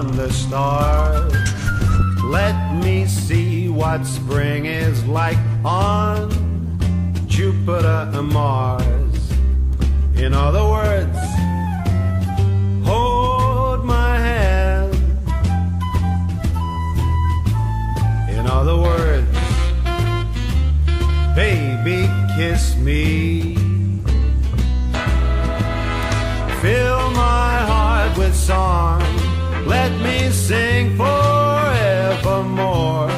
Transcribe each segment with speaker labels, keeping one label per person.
Speaker 1: beyond the stars. Let me see what spring is like on Jupiter and Mars. In other words, hold my hand. In other words, baby, kiss me. Fill my heart with song. Let me sing forevermore.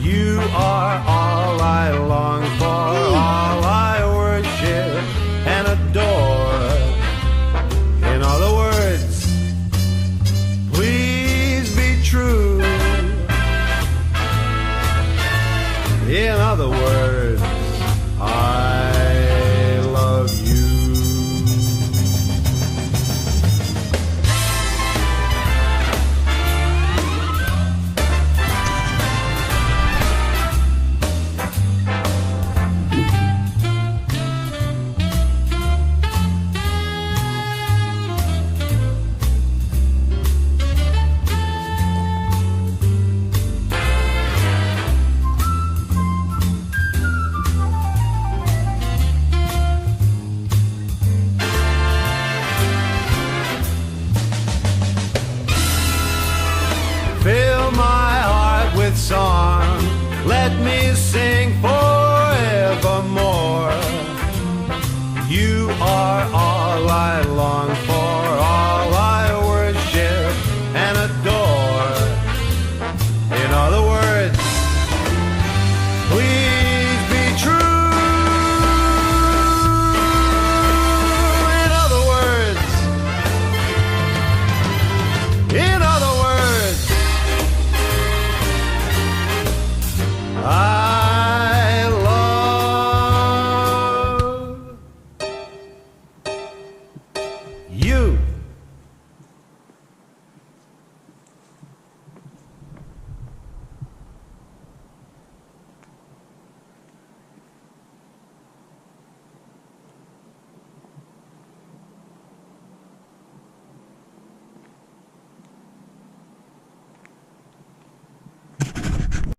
Speaker 1: You are all I long for, all I worship and adore. In other words, please be true. In other words, I love you. Fill my heart with song. Let me sing